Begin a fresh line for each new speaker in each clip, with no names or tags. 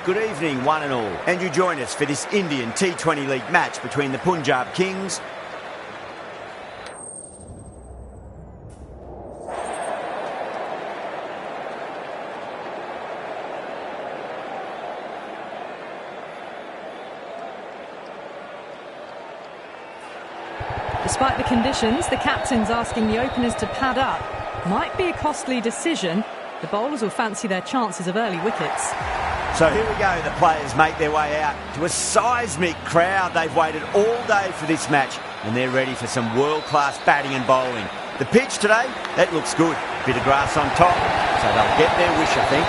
good evening one and all, and you join us for this Indian T20 League match between the Punjab Kings
Despite the conditions, the captain's asking the openers to pad up. Might be a costly decision. The bowlers will fancy their chances of early wickets.
So here we go, the players make their way out to a seismic crowd. They've waited all day for this match and they're ready for some world-class batting and bowling. The pitch today, that looks good. Bit of grass on top, so they'll get their wish, I think.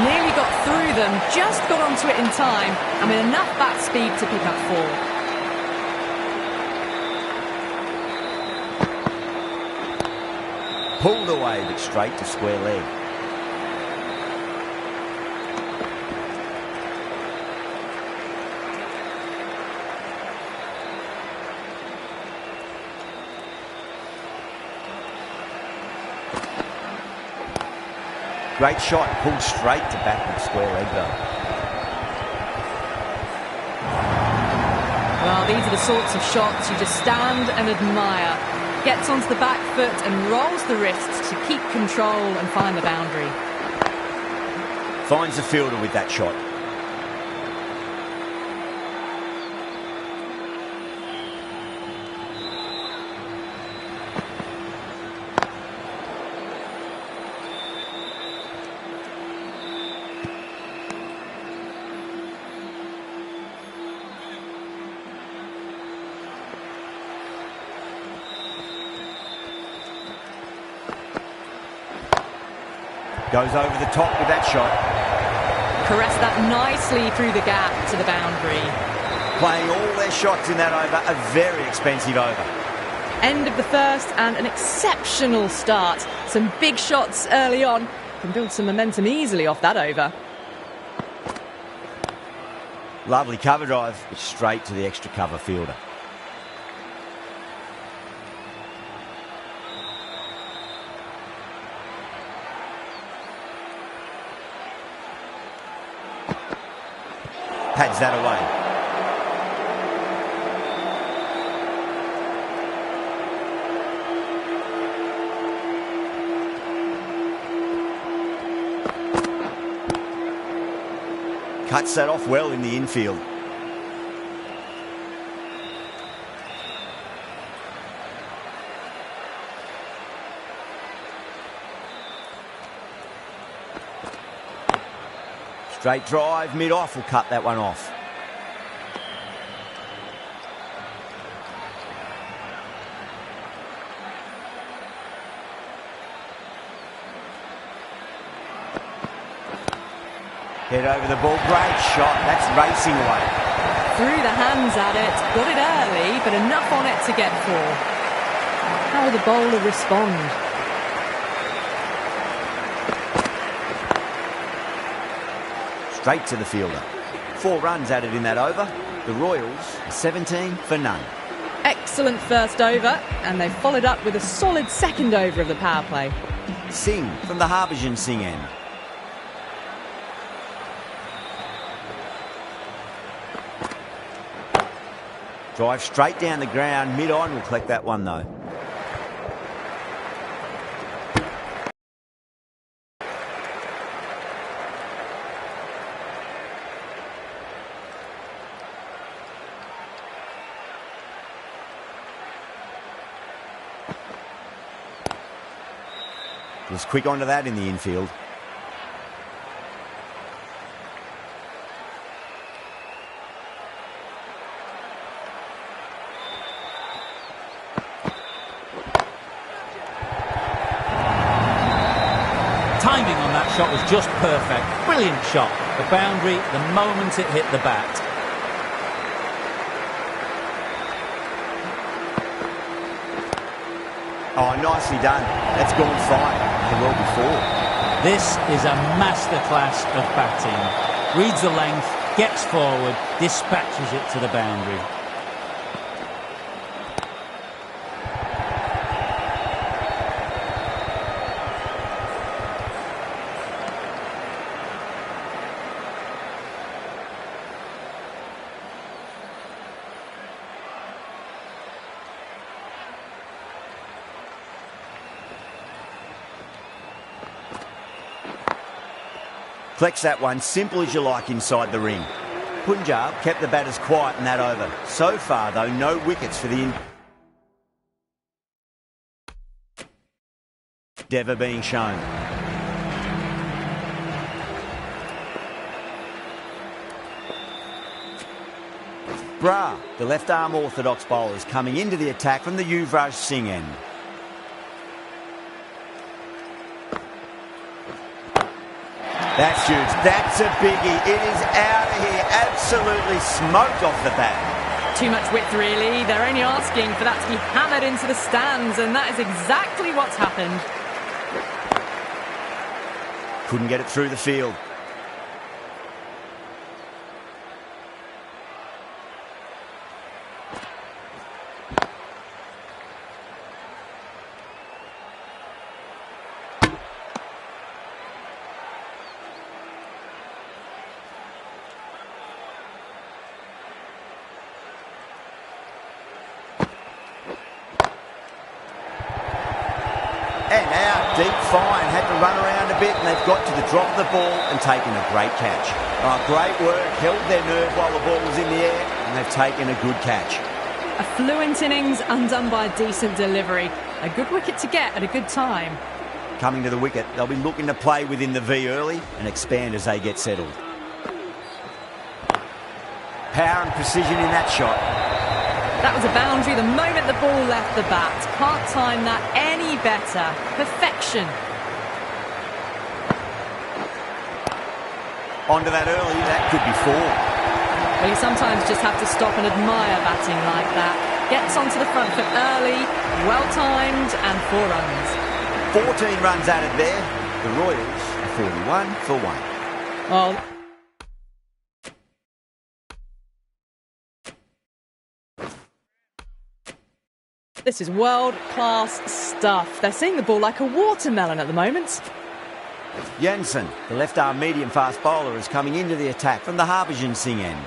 Nearly got through them, just got onto it in time and with enough bat speed to pick up 4.
Pulled away, but straight to square leg. Great shot, pulled straight to backward square leg though.
Well, these are the sorts of shots you just stand and admire. Gets onto the back foot and rolls the wrists to keep control and find the boundary.
Finds the fielder with that shot. Goes over the top with that shot.
Caressed that nicely through the gap to the boundary.
Playing all their shots in that over, a very expensive over.
End of the first and an exceptional start. Some big shots early on. Can build some momentum easily off that over.
Lovely cover drive, but straight to the extra cover fielder. Pads that away. Cuts that off well in the infield. Straight drive, mid-off, will cut that one off. Head over the ball, great shot, that's racing away.
Threw the hands at it, got it early, but enough on it to get 4. How will the bowler respond?
Straight to the fielder. 4 runs added in that over. The Royals are 17 for none.
Excellent first over, and they've followed up with a solid second over of the power play.
Singh from the Harbhajan Singh end. Drive straight down the ground, mid-on, will collect that one though. Was quick onto that in the infield.
Timing on that shot was just perfect. Brilliant shot. The boundary the moment it hit the bat.
Oh, nicely done. That's gone fine. Well before.
This is a masterclass of batting. Reads the length, gets forward, dispatches it to the boundary.
Collects that one, simple as you like inside the ring. Punjab kept the batters quiet in that over. So far, though, no wickets for the endeavour being shown. Rr, the left-arm orthodox bowler, is coming into the attack from the Yuvraj Singh end. That's huge. That's a biggie. It is out of here. Absolutely smoked off the bat.
Too much width, really. They're only asking for that to be hammered into the stands, and that is exactly what's happened.
Couldn't get it through the field. And out, deep fine, had to run around a bit, and they've got to the drop of the ball and taken a great catch. Oh, great work, held their nerve while the ball was in the air, and they've taken a good catch.
A fluent innings undone by a decent delivery. A good wicket to get at a good time.
Coming to the wicket, they'll be looking to play within the V early and expand as they get settled. Power and precision in that shot.
That was a boundary the moment the ball left the bat. Can't time that any better. Perfection.
Onto that early, that could be 4.
Well, you sometimes just have to stop and admire batting like that. Gets onto the front foot early, well-timed, and 4 runs.
14 runs added there. The Royals are 41 for 1.
Well, this is world-class stuff. They're seeing the ball like a watermelon at the moment.
Jensen, the left-arm medium-fast bowler, is coming into the attack from the Harbhajan Singh end.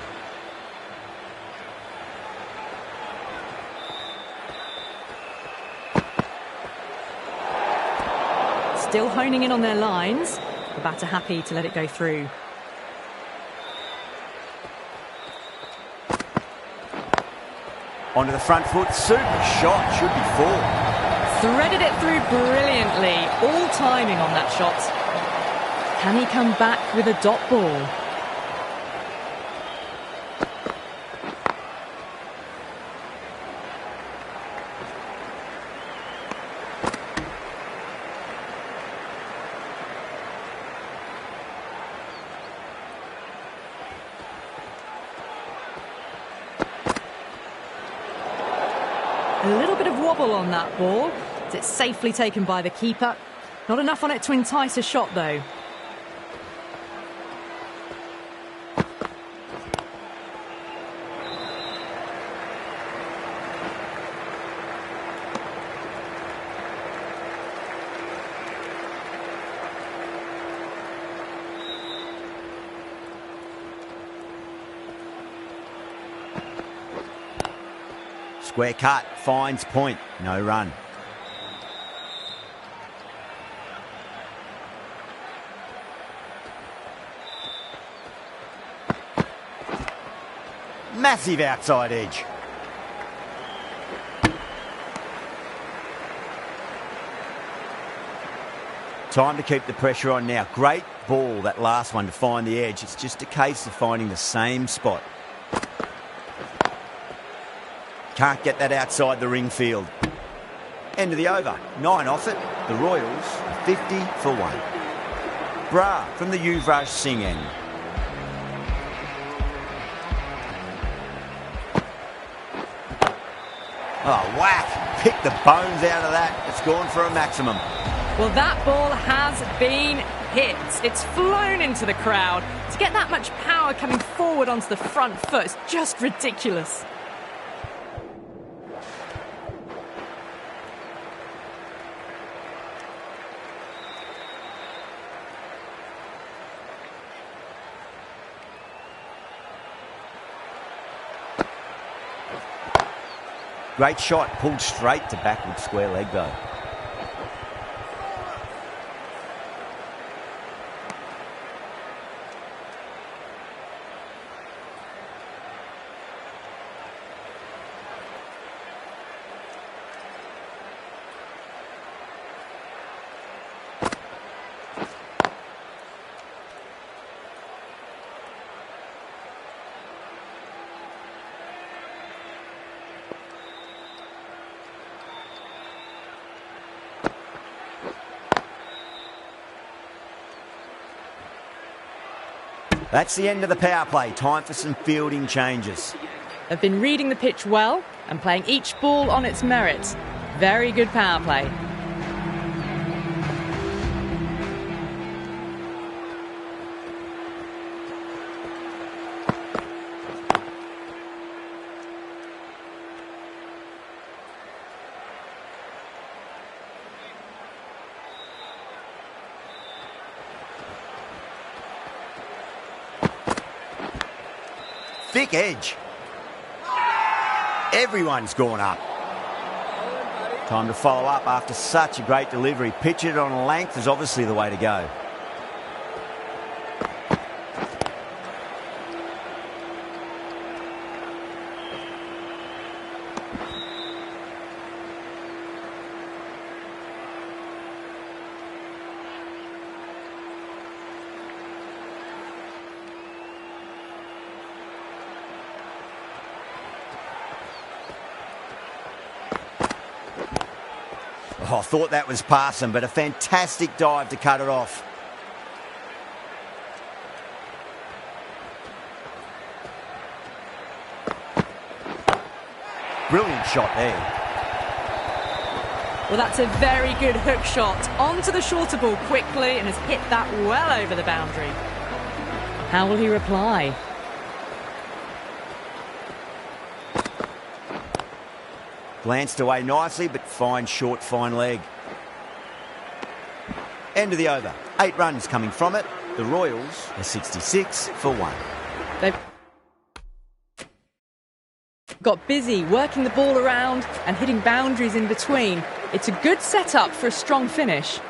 Still honing in on their lines. The batter happy to let it go through.
Onto the front foot, super shot, should be 4.
Threaded it through brilliantly, all timing on that shot. Can he come back with a dot ball? A little bit of wobble on that ball. It's safely taken by the keeper. Not enough on it to entice a shot, though.
Square cut, finds point, no run. Massive outside edge. Time to keep the pressure on now. Great ball, that last one, to find the edge. It's just a case of finding the same spot. Can't get that outside the ring field. End of the over. 9 off it. The Royals 50 for 1. Rr from the Yuvraj Singh end. Oh, whack. Pick the bones out of that. It's gone for a maximum.
Well, that ball has been hit. It's flown into the crowd. To get that much power coming forward onto the front foot is just ridiculous.
Great shot, pulled straight to backward square leg though. That's the end of the power play. Time for some fielding changes.
They've been reading the pitch well and playing each ball on its merits. Very good power play.
Thick edge. Everyone's gone up. Time to follow up after such a great delivery. Pitch it on a length is obviously the way to go. Oh, I thought that was passing, but a fantastic dive to cut it off. Brilliant shot there.
Well, that's a very good hook shot. Onto the shorter ball quickly and has hit that well over the boundary. How will he reply?
Glanced away nicely, but fine short, fine leg. End of the over. 8 runs coming from it. The Royals are 66 for 1.
They've got busy working the ball around and hitting boundaries in between. It's a good setup for a strong finish.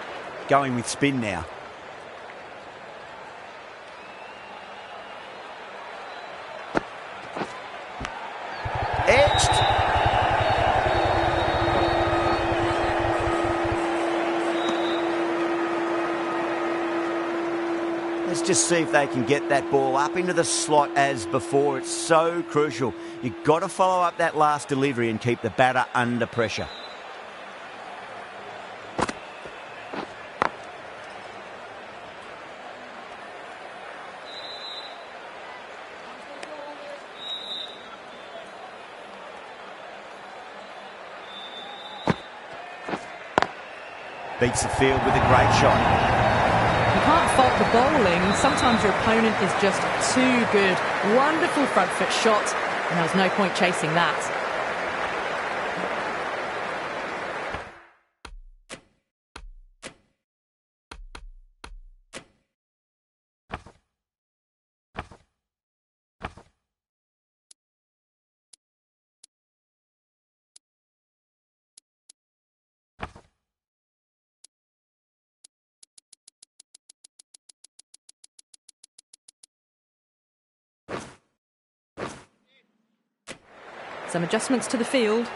Going with spin now. Edged. Let's just see if they can get that ball up into the slot as before. It's so crucial. You've got to follow up that last delivery and keep the batter under pressure. Beats the field with a great shot.
You can't fault the bowling. Sometimes your opponent is just too good. Wonderful front foot shot, and there was no point chasing that. Some adjustments to the field.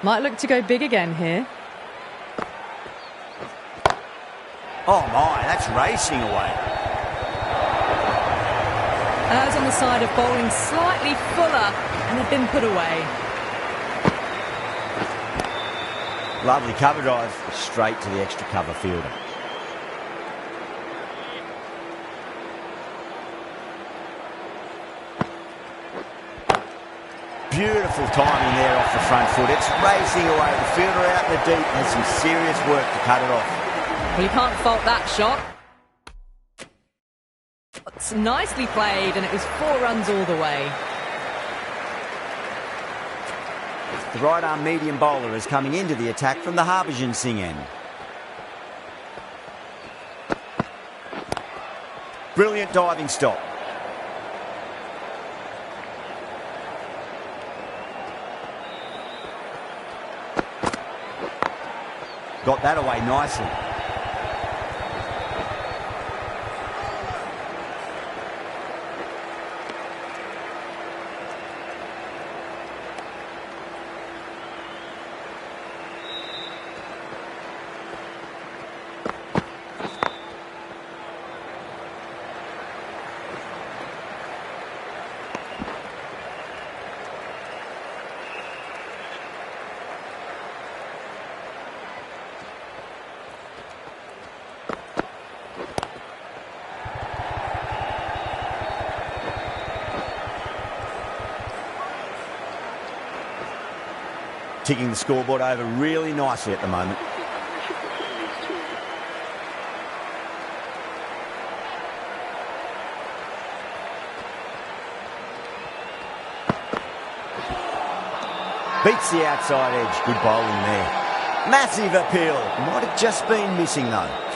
Might look to go big again here.
Oh my, that's racing away.
As on the side of bowling slightly fuller and had been put away.
Lovely cover drive straight to the extra cover fielder. Beautiful timing there off the front foot. It's racing away. The fielder out in the deep has some serious work to cut it off.
Well, you can't fault that shot. It's nicely played, and it was 4 runs all the way.
The right arm medium bowler is coming into the attack from the Harbhajan Singh end. Brilliant diving stop. Got that away nicely. ticking the scoreboard over really nicely at the moment. Beats the outside edge. Good bowling there. Massive appeal. Might have just been missing though.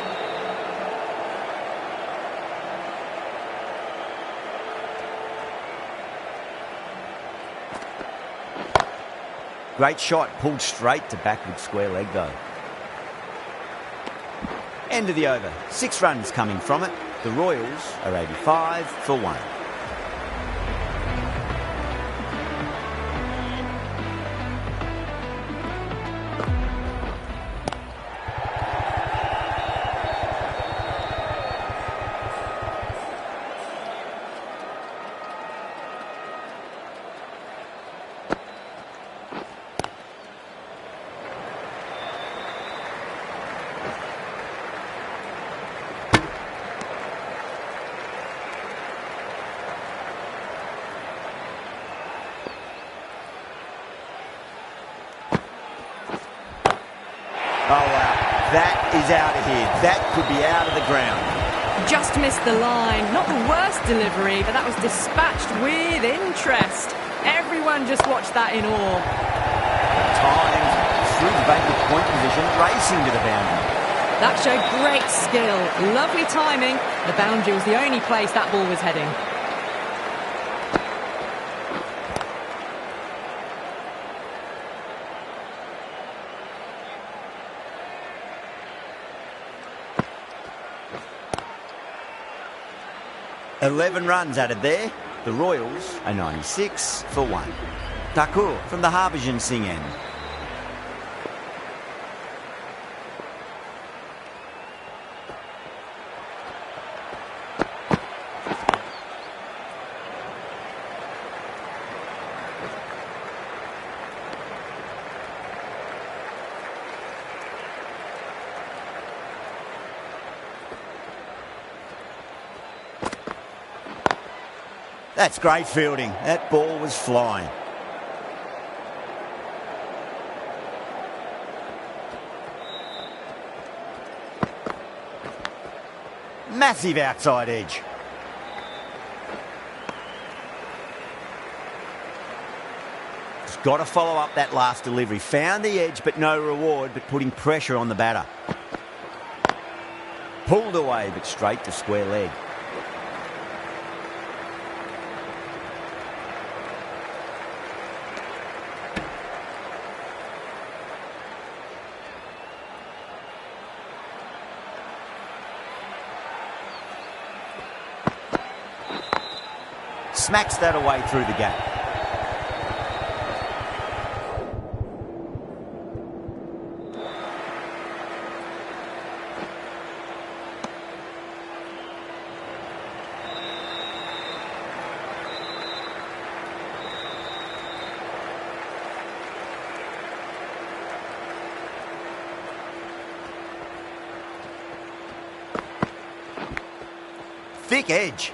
Great shot. Pulled straight to backward square leg though. End of the over. 6 runs coming from it. The Royals are 85 for 1. Oh, wow. That is out of here. That could be out of the ground.
Just missed the line. Not the worst delivery, but that was dispatched with interest. Everyone just watched that in awe.
Timed through the vacant point position, racing to the boundary.
That showed great skill. Lovely timing. The boundary was the only place that ball was heading.
$11 runs added there. The Royals are 96 for 1. Thakur from the Harbhajan Singh end. That's great fielding. That ball was flying. Massive outside edge. He's got to follow up that last delivery. Found the edge, but no reward, but putting pressure on the batter. Pulled away, but straight to square leg. Smacks that away through the gap. Thick edge.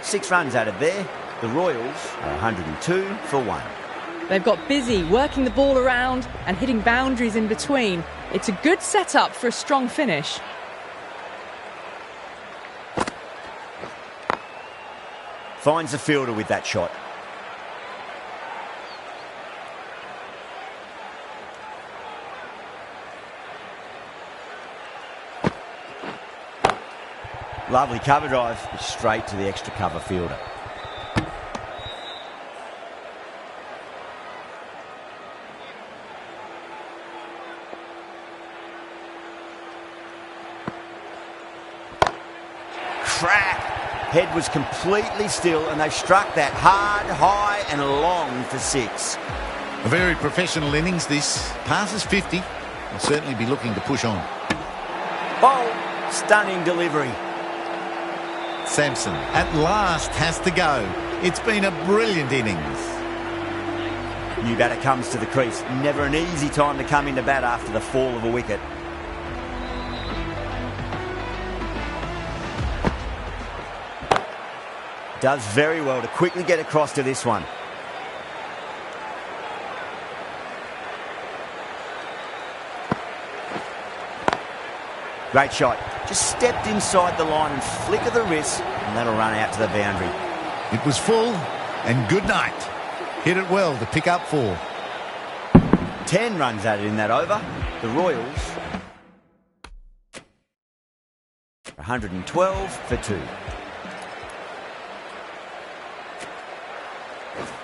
Six runs added there. The Royals are 102 for 1.
They've got busy working the ball around and hitting boundaries in between. It's a good setup for a strong finish.
Finds the fielder with that shot. Lovely cover drive, straight to the extra cover fielder. Crack! Head was completely still and they struck that hard, high and long for 6.
A very professional innings this. Passes 50. Will certainly be looking to push on.
Oh, stunning delivery.
Sampson at last has to go. It's been a brilliant innings.
New batter comes to the crease. Never an easy time to come into bat after the fall of a wicket. Does very well to quickly get across to this one. Great shot. Just stepped inside the line and flick of the wrist, and that'll run out to the boundary.
It was full, and good night. Hit it well to pick up 4.
10 runs added in that over. The Royals 112 for 2.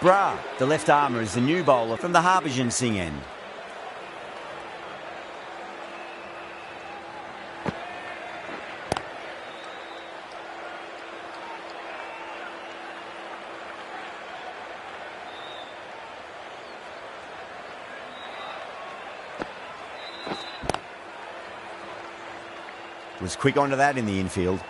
Rr, the left armour, is the new bowler from the Harbhajan Singh end. Was quick onto that in the infield.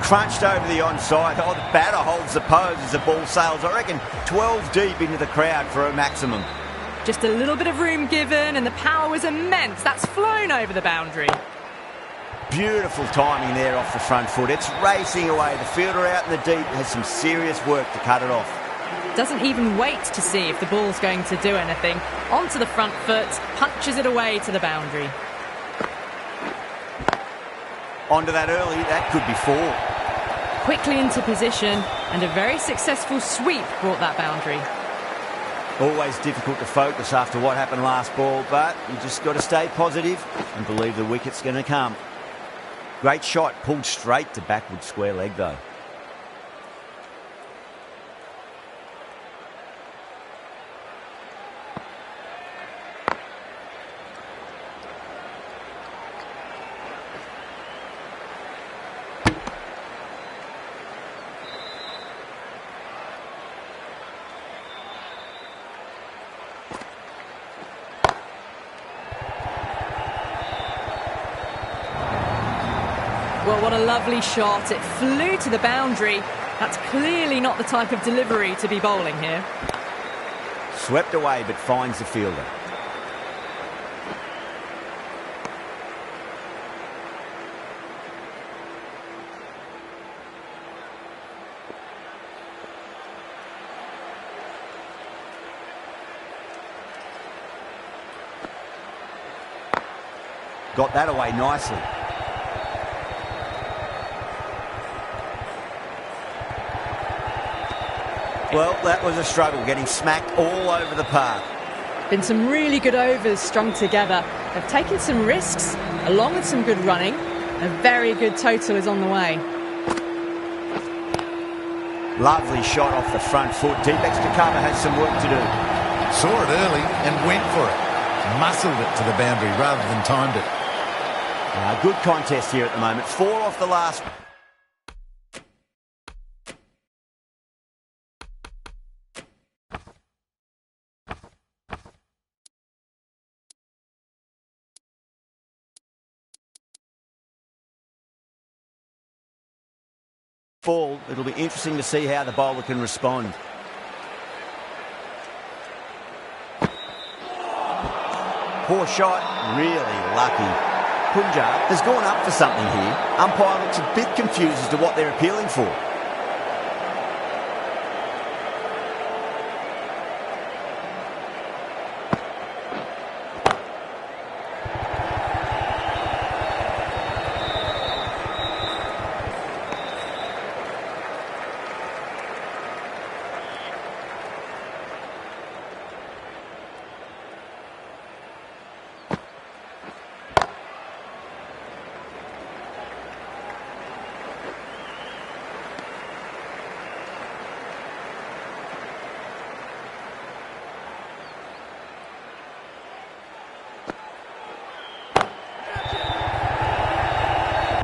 Crunched over the onside. Oh, the batter holds the pose as the ball sails, I reckon, 12 deep into the crowd for a maximum.
Just a little bit of room given, and the power was immense. That's flown over the boundary.
Beautiful timing there off the front foot. It's racing away. The fielder out in the deep has some serious work to cut it off.
Doesn't even wait to see if the ball's going to do anything. Onto the front foot, punches it away to the boundary.
Onto that early, that could be 4.
Quickly into position, and a very successful sweep brought that boundary.
Always difficult to focus after what happened last ball, but you just got to stay positive and believe the wicket's going to come. Great shot, pulled straight to backward square leg though.
Well, what a lovely shot. It flew to the boundary. That's clearly not the type of delivery to be bowling here.
Swept away, but finds the fielder. Got that away nicely. Well, that was a struggle, getting smacked all over the park.
Been some really good overs strung together. They've taken some risks, along with some good running. A very good total is on the way.
Lovely shot off the front foot. Pbks Rr has some work to do.
Saw it early and went for it. Muscled it to the boundary rather than timed it.
Good contest here at the moment. 4 off the last. Ball. It'll be interesting to see how the bowler can respond. Poor shot, really lucky. Punjab has gone up for something here. Umpire looks a bit confused as to what they're appealing for.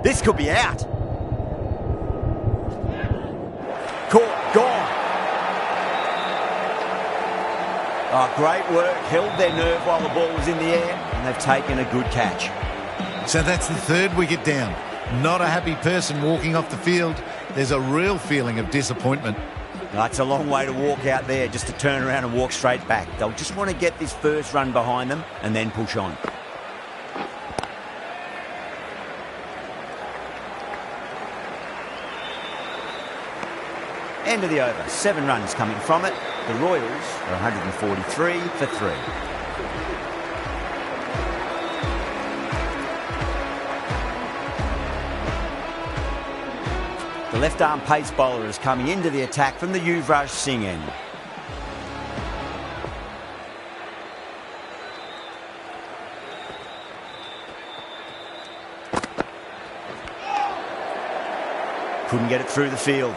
This could be out. Caught, gone. Oh, great work. Held their nerve while the ball was in the air, and they've taken a good catch.
So that's the third wicket down. Not a happy person walking off the field. There's a real feeling of disappointment.
No, it's a long way to walk out there just to turn around and walk straight back. They'll just want to get this first run behind them and then push on. End of the over. 7 runs coming from it. The Royals are 143 for 3. The left-arm pace bowler is coming into the attack from the Yuvraj Singh end. Couldn't get it through the field.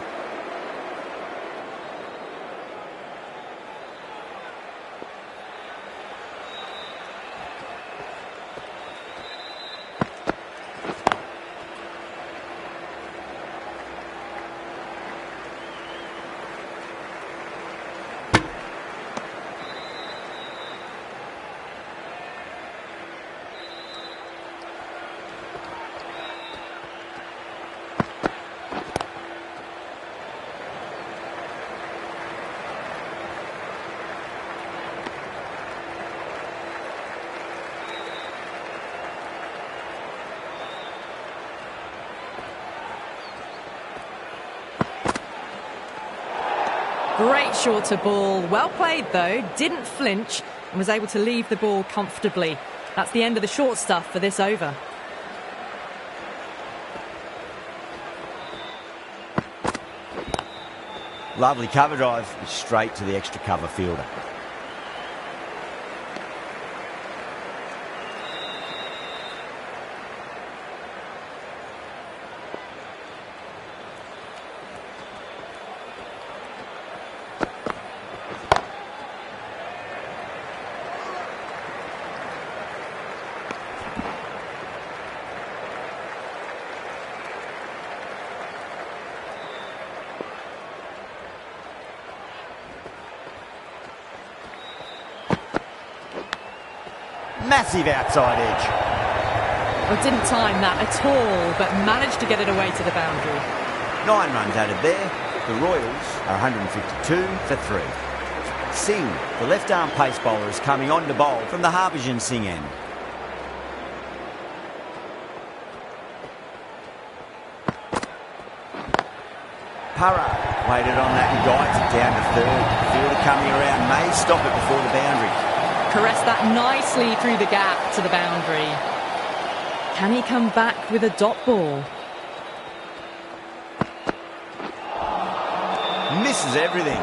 Great shorter ball. Well played, though. Didn't flinch and was able to leave the ball comfortably. That's the end of the short stuff for this over.
Lovely cover drive, straight to the extra cover fielder. Massive outside edge.
Well, didn't time that at all, but managed to get it away to the boundary.
9 runs added there. The Royals are 152 for 3. Singh, the left-arm pace bowler, is coming on to bowl from the Harbhajan Singh end. Purr waited on that and guides it down to third. The fielder coming around may stop it before the boundary.
Caressed that nicely through the gap to the boundary. Can he come back with a dot ball?
Misses everything.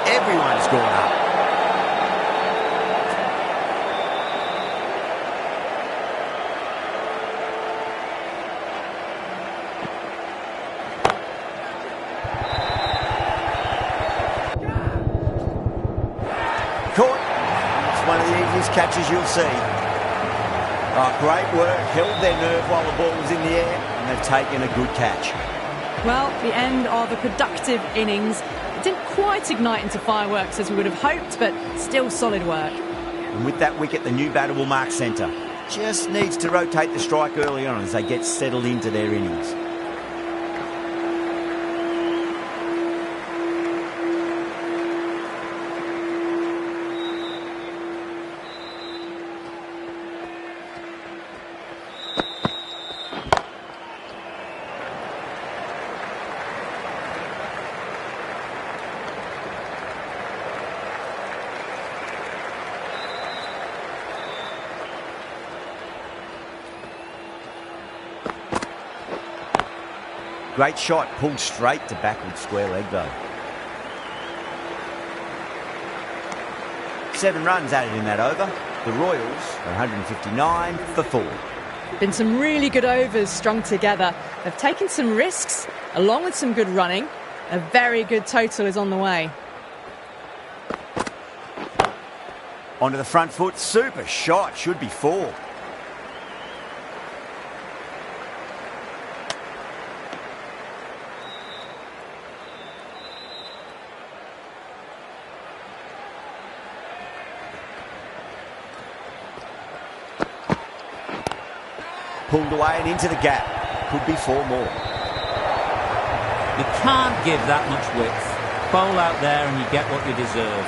Everyone's gone up. Caught. It's one of the easiest catches you'll see. Oh, great work. Held their nerve while the ball was in the air, and they've taken a good catch.
Well, the end of a productive innings. It didn't quite ignite into fireworks as we would have hoped, but still solid work.
And with that wicket, the new batter will mark centre. Just needs to rotate the strike early on as they get settled into their innings. Great shot, pulled straight to backward square leg though. 7 runs added in that over. The Royals are 159 for 4.
Been some really good overs strung together. They've taken some risks, along with some good running. A very good total is on the way.
Onto the front foot, super shot, should be 4. Pulled away and into the gap. Could be 4 more.
You can't give that much width. Bowl out there and you get what you deserve.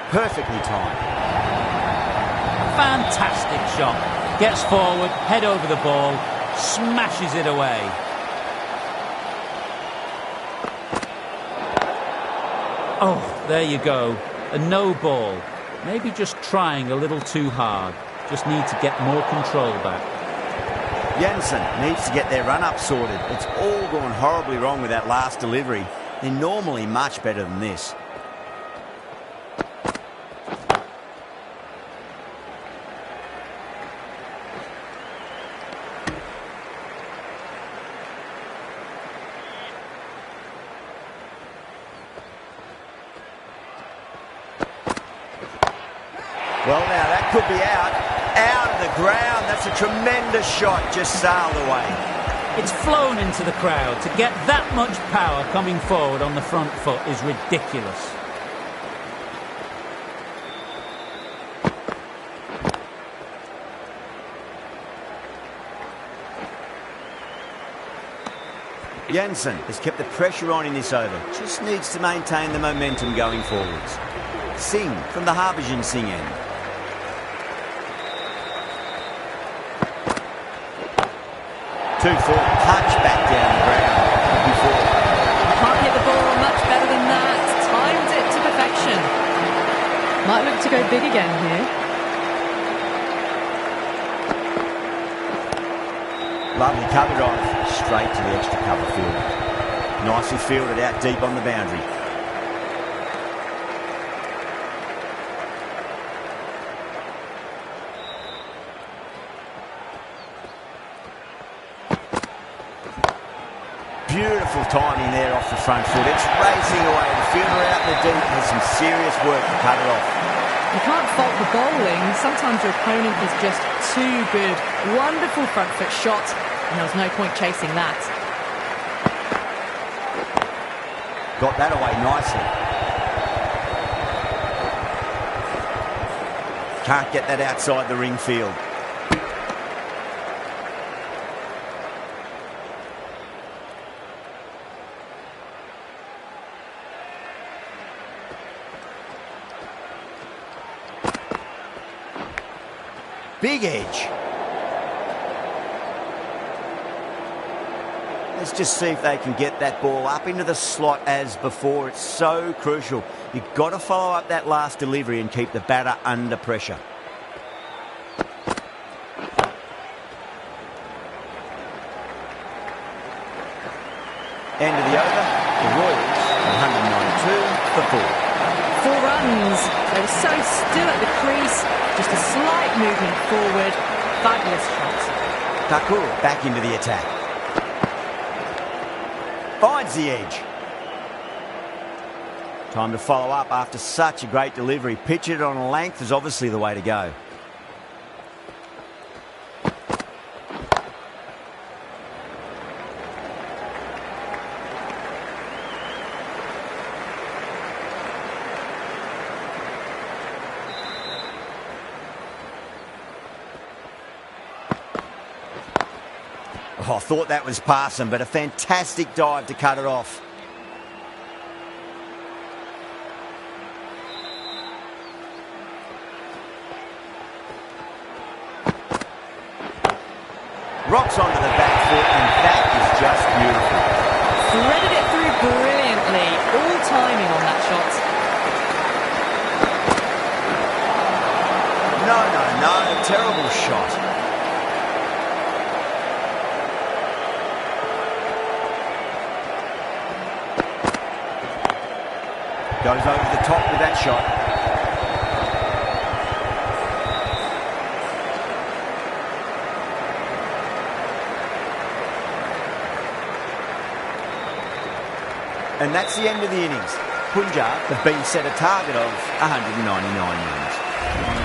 Perfectly timed.
Fantastic shot. Gets forward, head over the ball, smashes it away. Oh, there you go. A no ball. Maybe just trying a little too hard. Just need to get more control back.
Jensen needs to get their run-up sorted. It's all gone horribly wrong with that last delivery. They're normally much better than this. Well, now that could be out of the ground. That's a tremendous shot, just sailed away.
It's flown into the crowd. To get that much power coming forward on the front foot is ridiculous.
Jensen has kept the pressure on in this over. Just needs to maintain the momentum going forwards. Singh from the Harbhajan Singh end. Two-foot punch back down the ground. Before.
Can't hit the ball much better than that. Timed it to perfection. Might look to go big again here.
Lovely cover drive. Straight to the extra cover field. Nicely fielded out deep on the boundary. Beautiful timing there off the front foot. It's racing away. The fielder out in the deep has some serious work to cut it off.
You can't fault the bowling. Sometimes your opponent is just too good. Wonderful front foot shot, and there was no point chasing that.
Got that away nicely. Can't get that outside the ring field. Big edge. Let's just see if they can get that ball up into the slot as before. It's so crucial. You've got to follow up that last delivery and keep the batter under pressure. End of the over. The Royals 192 for 4.
4 runs. They were so still at the crease. Just a slight movement forward. Fabulous shot.
Thakur back into the attack. Finds the edge. Time to follow up after such a great delivery. Pitch it on a length is obviously the way to go. Oh, I thought that was passing, but a fantastic dive to cut it off. Rocks onto the back foot, and that is just beautiful.
Threaded it through brilliantly. All timing on that shot.
No. Terrible shot. Goes over the top with that shot. And that's the end of the innings. Punjab have been set a target of 199 runs.